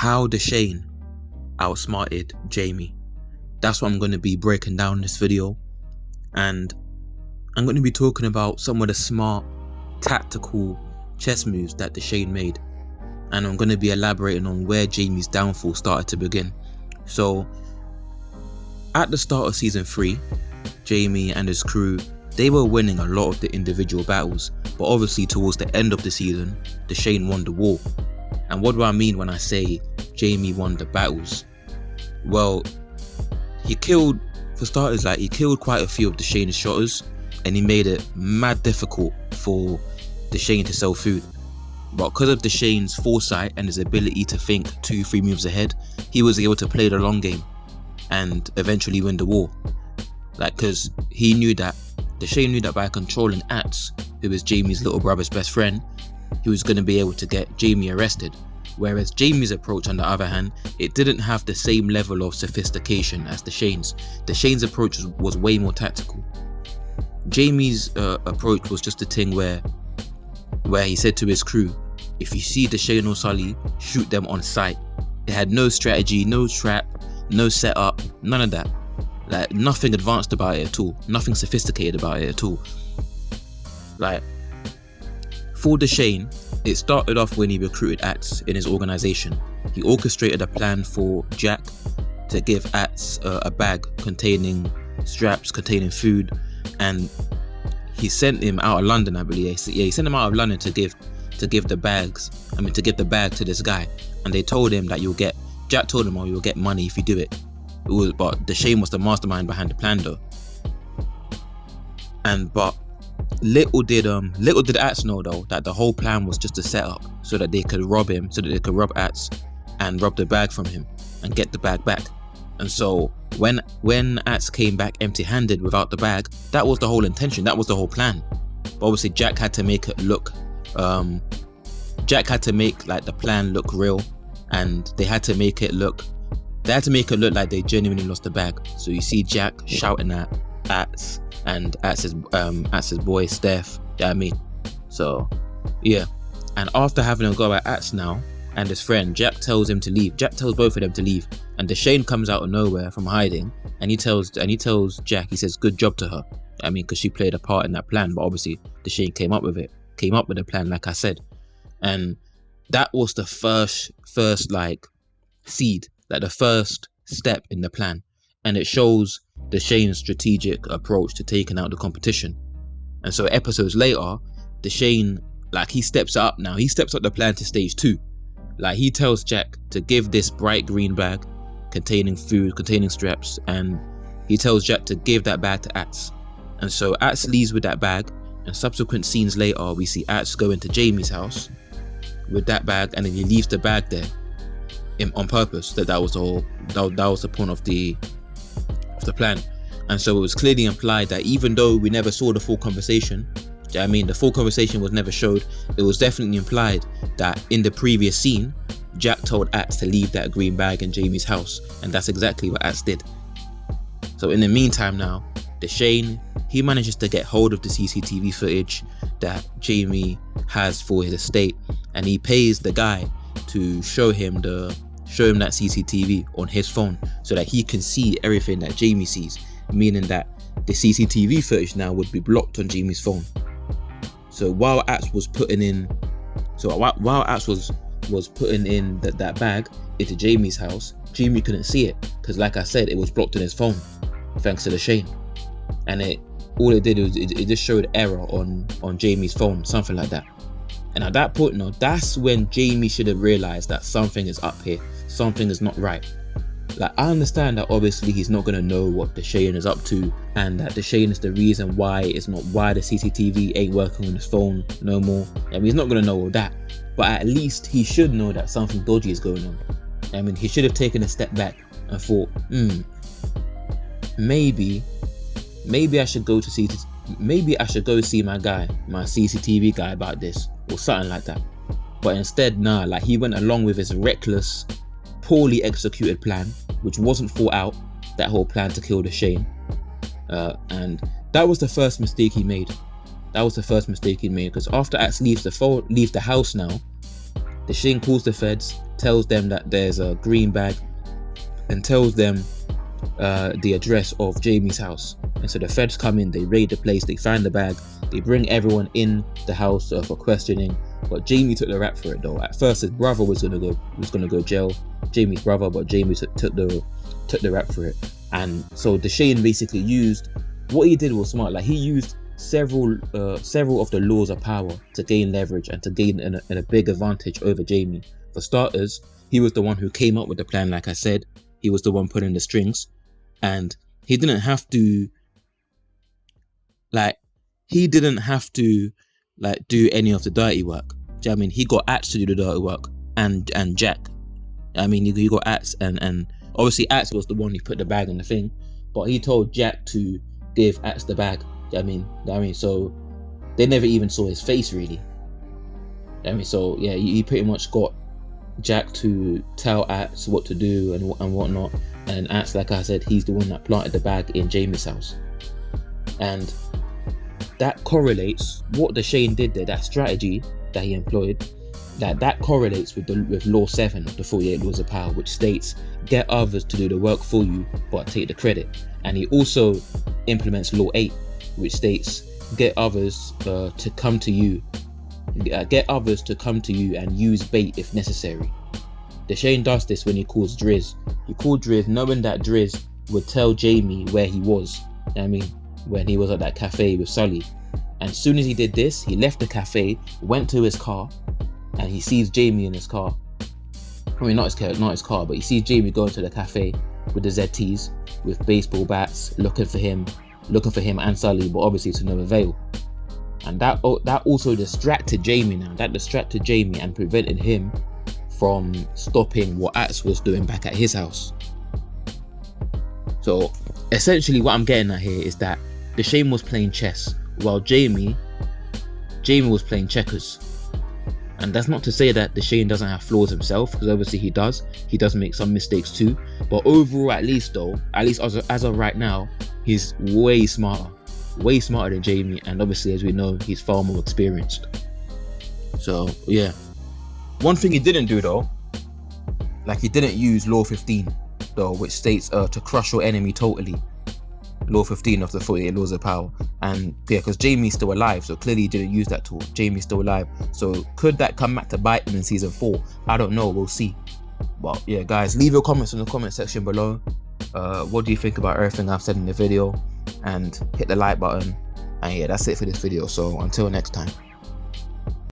how Dushane outsmarted Jamie. That's what I'm going to be breaking down in this video, and I'm going to be talking about some of the smart tactical chess moves that Dushane made, and I'm going to be elaborating on where Jamie's downfall started to begin. So at the start of season 3, Jamie and his crew, they were winning a lot of the individual battles, but obviously towards the end of the season, Dushane won the war. And what do I mean when I say Jamie won the battles? Well, he killed, for starters, he killed quite a few of Dushane's shotters, and he made it mad difficult for Dushane to sell food. But because of Dushane's foresight and his ability to think 2-3 moves ahead, he was able to play the long game and eventually win the war. Because Dushane knew that by controlling Ats, who is Jamie's little brother's best friend, he was going to be able to get Jamie arrested. Whereas Jamie's approach, on the other hand, it didn't have the same level of sophistication as Dushane's. Dushane's approach was way more tactical. Jamie's approach was just a thing where he said to his crew, if you see Dushane or Sully, shoot them on sight. It had no strategy, no trap, no setup, none of that. Nothing advanced about it at all, nothing sophisticated about it at all. For Dushane, it started off when he recruited Ats in his organization. He orchestrated a plan for Jack to give Ats a bag containing straps, containing food, and he sent him out of London, I believe. Yeah, he sent him out of London to give the bag to this guy, and they told him that Jack told him, you'll get money if you do it. But Dushane was the mastermind behind the plan though. But little did Ats know though that the whole plan was just a setup so that they could rob him, so that they could rob Ats and rob the bag from him and get the bag back. And so when Ats came back empty-handed without the bag, that was the whole intention, that was the whole plan. But obviously Jack had to make it look the plan look real, and they had to make it look like they genuinely lost the bag. So you see Jack shouting at Ats and Ats's boy Steph, you know what I mean? So yeah, and after having a go at Ats now and his friend, Jack tells him to leave. Jack tells both of them to leave, and Dushane comes out of nowhere from hiding, and he tells Jack, he says, good job to her. I mean, because she played a part in that plan, but obviously Dushane came up with the plan, like I said. And that was the first seed, the first step in the plan, and it shows Dushane's strategic approach to taking out the competition. And so episodes later, Dushane, he steps up now. He steps up the plan to stage 2. He tells Jack to give this bright green bag containing food, containing straps, and he tells Jack to give that bag to Ats. And so Ats leaves with that bag, and subsequent scenes later, we see Ats go into Jamie's house with that bag, and then he leaves the bag there on purpose. That was the point of the plan. And so it was clearly implied that even though we never saw the full conversation, the full conversation was never showed, it was definitely implied that in the previous scene, Jack told Ats to leave that green bag in Jamie's house, and that's exactly what Ats did. So in the meantime now, Dushane, he manages to get hold of the CCTV footage that Jamie has for his estate, and he pays the guy to show him that CCTV on his phone so that he can see everything that Jamie sees, meaning that the CCTV footage now would be blocked on Jamie's phone. So while Ats was putting in that bag into Jamie's house, Jamie couldn't see it because, like I said, it was blocked on his phone thanks to Dushane. And all it did was it just showed error on Jamie's phone, something like that. And at that point, that's when Jamie should have realized that something is up here, something is not right. I understand that obviously he's not gonna know what Dushane is up to, and that Dushane is the reason why the CCTV ain't working on his phone no more. He's not gonna know all that, but at least he should know that something dodgy is going on. He should have taken a step back and thought, maybe I should go see my CCTV guy about this, or something like that. But instead, he went along with his reckless, poorly executed plan, which wasn't thought out, that whole plan to kill Dushane. And that was the first mistake he made. Because after Ats leaves the house now, Dushane calls the feds, tells them that there's a green bag, and tells them the address of Jamie's house. And so the feds come in, they raid the place, they find the bag, they bring everyone in the house for questioning. But Jamie took the rap for it though. At first his brother was gonna go jail, Jamie's brother, but Jamie took the rap for it. And so Dushane basically used, what he did was smart. Like, he used several of the laws of power to gain leverage and to gain a big advantage over Jamie. For starters, he was the one who came up with the plan. Like I said, he was the one pulling the strings, and he didn't have to do any of the dirty work. Do you know what I mean? He got Ats to do the dirty work, and Jack. I mean, he got Ats, and obviously Ats was the one who put the bag in the thing, but he told Jack to give Ats the bag. Do you know what I mean? So they never even saw his face, really. Do you know what I mean? So yeah, he pretty much got Jack to tell Ats what to do and whatnot, and Ats, like I said, he's the one that planted the bag in Jamie's house. And that correlates, what Dushane did there, that strategy that he employed, that correlates with law 7 of the 48 laws of power, which states get others to do the work for you but take the credit. And he also implements law 8, which states get others to come to you and use bait if necessary. Dushane does this when he calls Driz. He called Driz knowing that Driz would tell Jamie where he was. I mean, when he was at that cafe with Sully. And as soon as he did this, he left the cafe, went to his car, and he sees Jamie in his car. I mean, not his car, but he sees Jamie going to the cafe with the ZTs, with baseball bats, looking for him and Sully, but obviously to no avail. And that also distracted Jamie now. That distracted Jamie and prevented him from stopping what Ats was doing back at his house. So essentially what I'm getting at here is that Dushane was playing chess while Jamie was playing checkers. And that's not to say that Dushane doesn't have flaws himself, because obviously he does make some mistakes too, but overall, at least as of right now, he's way smarter than Jamie, and obviously, as we know, he's far more experienced. So yeah, one thing he didn't do though, like, he didn't use law 15 though, which states to crush your enemy totally. Law 15 of the 48 laws of power. And yeah, because Jamie's still alive, so clearly he didn't use that tool. Jamie's still alive, so could that come back to bite him in season 4? I don't know, we'll see. But yeah, guys, leave your comments in the comment section below. What do you think about everything I've said in the video? And hit the like button. And yeah, that's it for this video, so until next time.